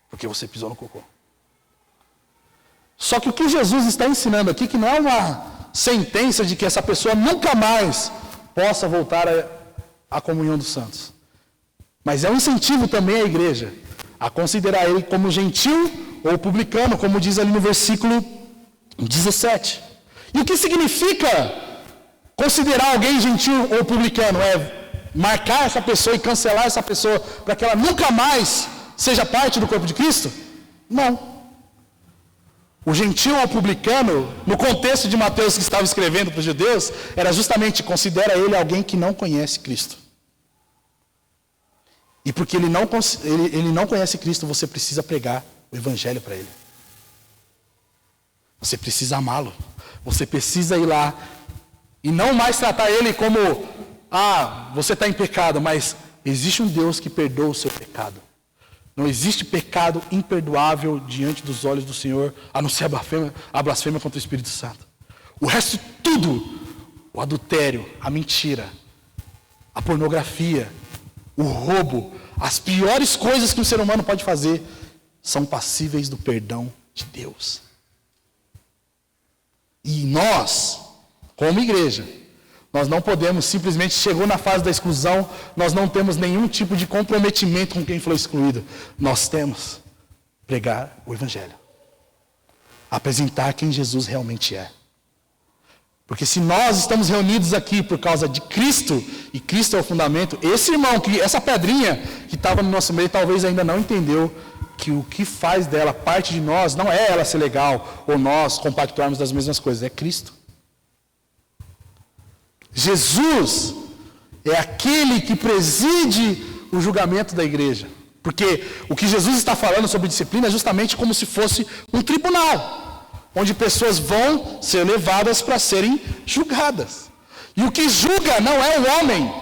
Porque você pisou no cocô. Só que o que Jesus está ensinando aqui, que não é uma sentença de que essa pessoa nunca mais possa voltar à comunhão dos santos. Mas é um incentivo também à igreja a considerar ele como gentil ou publicano, como diz ali no versículo 17. E o que significa considerar alguém gentil ou publicano? É marcar essa pessoa e cancelar essa pessoa para que ela nunca mais seja parte do corpo de Cristo? Não. O gentil ou publicano, no contexto de Mateus que estava escrevendo para os judeus, era justamente: considera ele alguém que não conhece Cristo. E porque ele não conhece Cristo, você precisa pregar o evangelho para ele. Você precisa amá-lo. Você precisa ir lá e não mais tratar ele como: você está em pecado, mas existe um Deus que perdoa o seu pecado. Não existe pecado imperdoável diante dos olhos do Senhor, a não ser a blasfêmia contra o Espírito Santo. O resto tudo, o adultério, a mentira, a pornografia, o roubo, as piores coisas que um ser humano pode fazer, são passíveis do perdão de Deus. E nós, como igreja, nós não podemos simplesmente, chegou na fase da exclusão, nós não temos nenhum tipo de comprometimento com quem foi excluído. Nós temos pregar o evangelho. Apresentar quem Jesus realmente é. Porque se nós estamos reunidos aqui por causa de Cristo, e Cristo é o fundamento, esse irmão, essa pedrinha que estava no nosso meio, talvez ainda não entendeu que o que faz dela parte de nós, não é ela ser legal, ou nós compactuarmos das mesmas coisas, é Cristo. Jesus é aquele que preside o julgamento da igreja. Porque o que Jesus está falando sobre disciplina é justamente como se fosse um tribunal, onde pessoas vão ser levadas para serem julgadas. E o que julga não é o homem.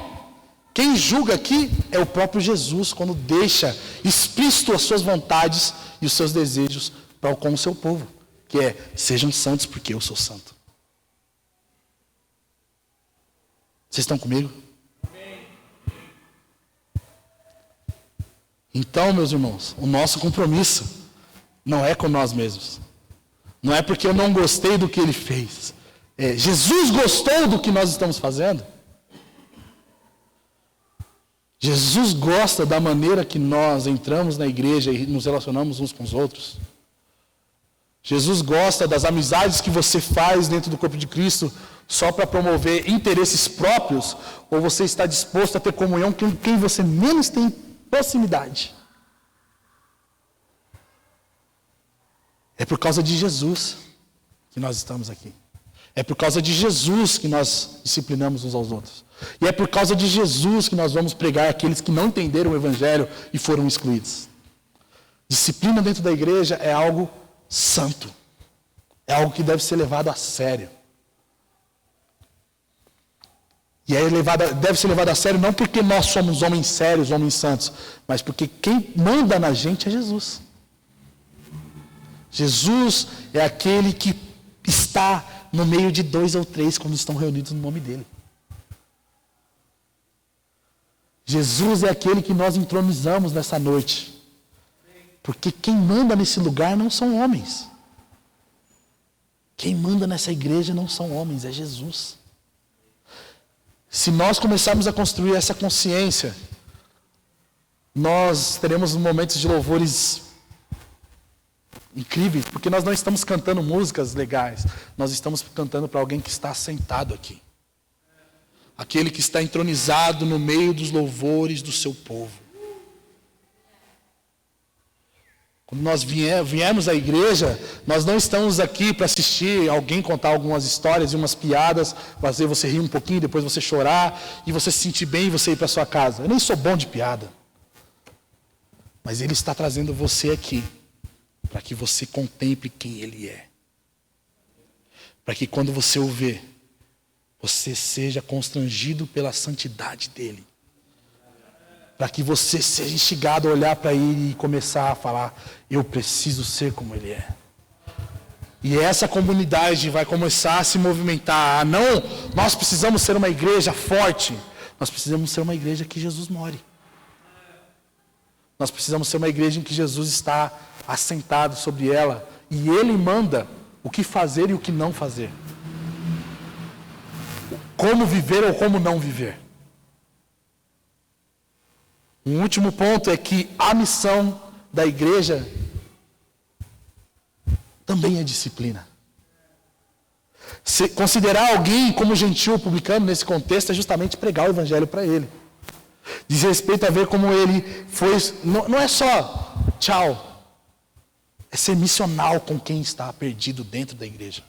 Quem julga aqui é o próprio Jesus, quando deixa explícito as suas vontades e os seus desejos com o seu povo. Que é: sejam santos porque eu sou santo. Vocês estão comigo? Então, meus irmãos, o nosso compromisso não é com nós mesmos. Não é porque eu não gostei do que ele fez. Jesus gostou do que nós estamos fazendo. Jesus gosta da maneira que nós entramos na igreja e nos relacionamos uns com os outros. Jesus gosta das amizades que você faz dentro do corpo de Cristo só para promover interesses próprios, ou você está disposto a ter comunhão com quem você menos tem proximidade. É por causa de Jesus que nós estamos aqui. É por causa de Jesus que nós disciplinamos uns aos outros. E é por causa de Jesus que nós vamos pregar àqueles que não entenderam o Evangelho e foram excluídos. Disciplina dentro da igreja é algo santo. É algo que deve ser levado a sério. E deve ser levado a sério não porque nós somos homens sérios, homens santos, mas porque quem manda na gente é Jesus. Jesus é aquele que está no meio de 2 ou 3 quando estão reunidos no nome dele. Jesus é aquele que nós entronizamos nessa noite. Porque quem manda nesse lugar não são homens. Quem manda nessa igreja não são homens, é Jesus. Se nós começarmos a construir essa consciência, nós teremos momentos de louvores incríveis, porque nós não estamos cantando músicas legais, nós estamos cantando para alguém que está sentado aqui. Aquele que está entronizado no meio dos louvores do seu povo. Quando nós viemos à igreja, nós não estamos aqui para assistir alguém contar algumas histórias e umas piadas, fazer você rir um pouquinho, depois você chorar, e você se sentir bem e você ir para sua casa. Eu nem sou bom de piada. Mas Ele está trazendo você aqui, para que você contemple quem Ele é. Para que quando você o vê, você seja constrangido pela santidade dEle. Para que você seja instigado a olhar para Ele e começar a falar, eu preciso ser como Ele é. E essa comunidade vai começar a se movimentar. Não, nós precisamos ser uma igreja forte. Nós precisamos ser uma igreja que Jesus more. Nós precisamos ser uma igreja em que Jesus está assentado sobre ela. E Ele manda o que fazer e o que não fazer. Como viver ou como não viver. Um último ponto é que a missão da igreja também é disciplina. Considerar alguém como gentil publicano nesse contexto é justamente pregar o evangelho para ele. Diz respeito a ver como ele foi. Não é só tchau. É ser missional com quem está perdido dentro da igreja.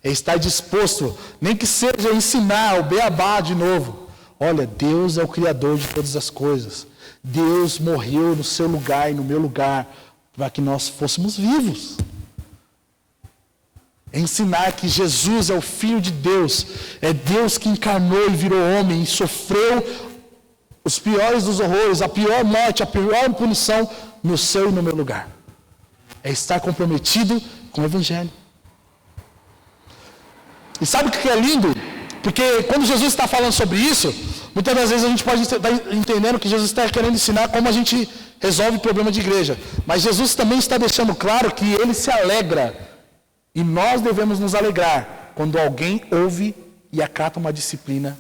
É estar disposto, nem que seja ensinar o beabá de novo. Olha, Deus é o Criador de todas as coisas. Deus morreu no seu lugar e no meu lugar para que nós fôssemos vivos. É ensinar que Jesus é o Filho de Deus. É Deus que encarnou e virou homem e sofreu os piores dos horrores, a pior morte, a pior punição no seu e no meu lugar. É estar comprometido com o Evangelho. E sabe o que é lindo? Porque quando Jesus está falando sobre isso, muitas das vezes a gente pode estar entendendo que Jesus está querendo ensinar como a gente resolve o problema de igreja. Mas Jesus também está deixando claro que Ele se alegra. E nós devemos nos alegrar quando alguém ouve e acata uma disciplina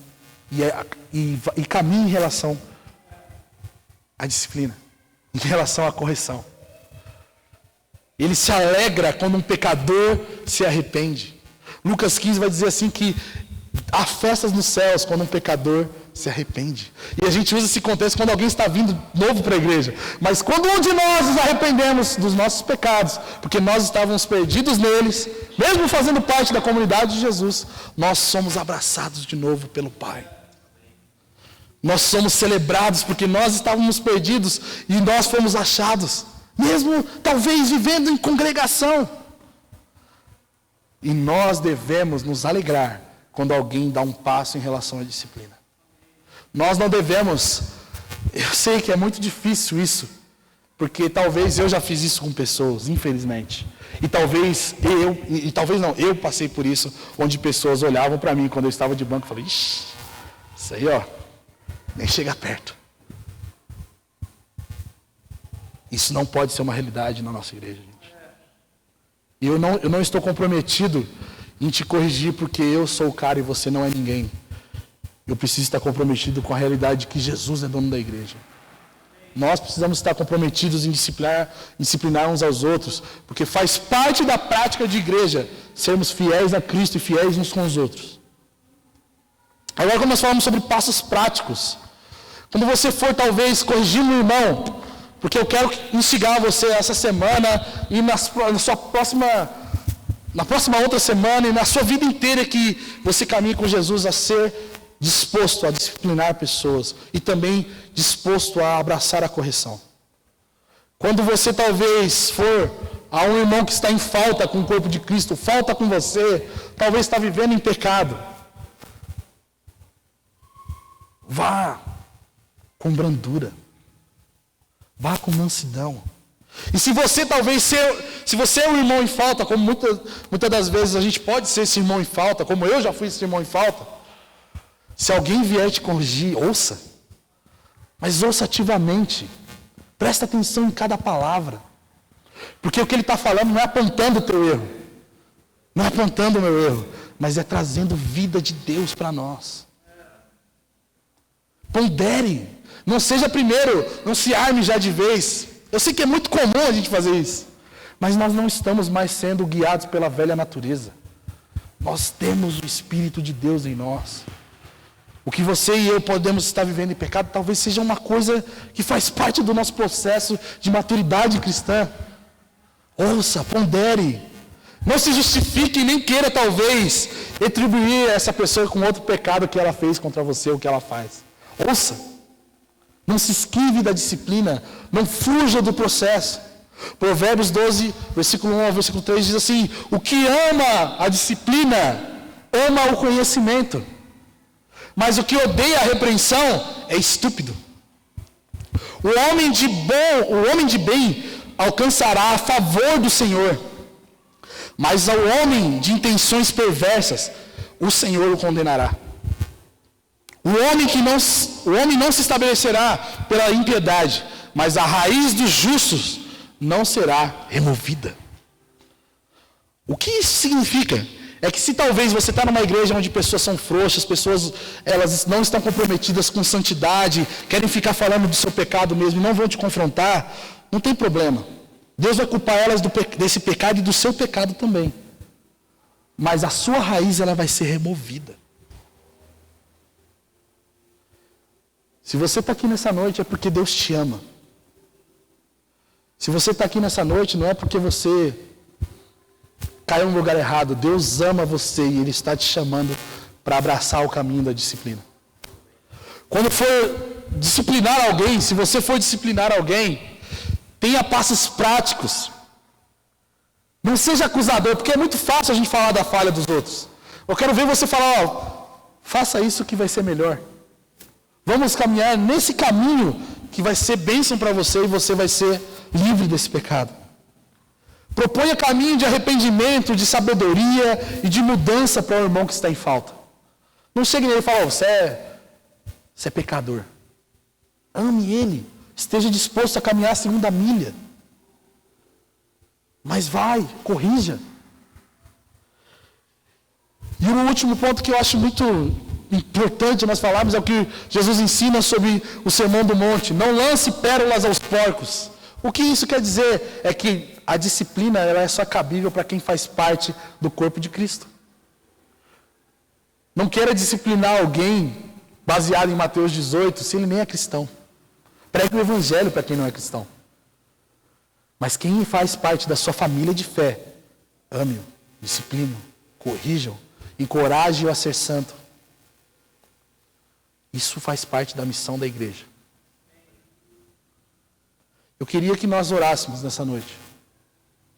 e caminha em relação à disciplina, em relação à correção. Ele se alegra quando um pecador se arrepende. Lucas 15 vai dizer assim que há festas nos céus quando um pecador se arrepende. E a gente usa esse contexto quando alguém está vindo novo para a igreja. Mas quando um de nós nos arrependemos dos nossos pecados, porque nós estávamos perdidos neles, mesmo fazendo parte da comunidade de Jesus, nós somos abraçados de novo pelo Pai. Nós somos celebrados porque nós estávamos perdidos e nós fomos achados, mesmo talvez vivendo em congregação. E nós devemos nos alegrar quando alguém dá um passo em relação à disciplina. Nós não devemos, eu sei que é muito difícil isso, porque talvez eu já fiz isso com pessoas, infelizmente. E talvez eu passei por isso, onde pessoas olhavam para mim quando eu estava de banco e falavam, ixi, isso aí ó, nem chega perto. Isso não pode ser uma realidade na nossa igreja, gente. E eu não estou comprometido em te corrigir porque eu sou o cara e você não é ninguém. Eu preciso estar comprometido com a realidade de que Jesus é dono da igreja. Nós precisamos estar comprometidos em disciplinar uns aos outros, porque faz parte da prática de igreja sermos fiéis a Cristo e fiéis uns com os outros. Agora, quando nós falamos sobre passos práticos, quando você for talvez corrigir um irmão, porque eu quero instigar você essa semana e na próxima outra semana e na sua vida inteira que você caminhe com Jesus a ser disposto a disciplinar pessoas e também disposto a abraçar a correção. Quando você talvez for a um irmão que está em falta com o corpo de Cristo, falta com você, talvez está vivendo em pecado, vá com brandura, vá com mansidão. E se você se você é um irmão em falta, como muitas das vezes a gente pode ser esse irmão em falta, como eu já fui esse irmão em falta, se alguém vier te corrigir, ouça. Mas ouça ativamente. Presta atenção em cada palavra. Porque o que ele está falando não é apontando o teu erro. Não é apontando o meu erro. Mas é trazendo vida de Deus para nós. Pondere. Não seja primeiro, não se arme já de vez. Eu sei que é muito comum a gente fazer isso. Mas nós não estamos mais sendo guiados pela velha natureza. Nós temos o Espírito de Deus em nós. O que você e eu podemos estar vivendo em pecado talvez seja uma coisa que faz parte do nosso processo de maturidade cristã. Ouça, pondere. Não se justifique e nem queira talvez retribuir essa pessoa com outro pecado que ela fez contra você ou que ela faz. Ouça. Não se esquive da disciplina. Não fuja do processo. Provérbios 12, versículo 1 ao versículo 3 diz assim: o que ama a disciplina, ama o conhecimento. Mas o que odeia a repreensão é estúpido. O homem de bem alcançará a favor do Senhor. Mas ao homem de intenções perversas, o Senhor o condenará. O homem não se estabelecerá pela impiedade, mas a raiz dos justos não será removida. O que isso significa? É que se talvez você está numa igreja onde pessoas são frouxas, pessoas elas não estão comprometidas com santidade, querem ficar falando do seu pecado mesmo e não vão te confrontar, não tem problema. Deus vai culpar elas desse pecado e do seu pecado também. Mas a sua raiz ela vai ser removida. Se você está aqui nessa noite é porque Deus te ama. Se você está aqui nessa noite não é porque você caiu no lugar errado. Deus ama você e Ele está te chamando para abraçar o caminho da disciplina. Quando for disciplinar alguém, se você for disciplinar alguém, tenha passos práticos. Não seja acusador, porque é muito fácil a gente falar da falha dos outros. Eu quero ver você falar, faça isso que vai ser melhor. Vamos caminhar nesse caminho que vai ser bênção para você e você vai ser livre desse pecado. Proponha caminho de arrependimento, de sabedoria e de mudança para o irmão que está em falta. Não chegue nele e fale, você é pecador. Ame ele. Esteja disposto a caminhar a segunda milha. Mas vai, corrija. E o último ponto que eu acho muito importante nós falarmos é o que Jesus ensina sobre o Sermão do Monte. Não lance pérolas aos porcos. O que isso quer dizer? É que a disciplina ela é só cabível para quem faz parte do corpo de Cristo. Não queira disciplinar alguém baseado em Mateus 18 se ele nem é cristão. Pregue o evangelho para quem não é cristão. Mas quem faz parte da sua família de fé, ame-o, discipline-o, corrija-o, encoraje-o a ser santo. Isso faz parte da missão da igreja. Eu queria que nós orássemos nessa noite.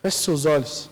Feche seus olhos.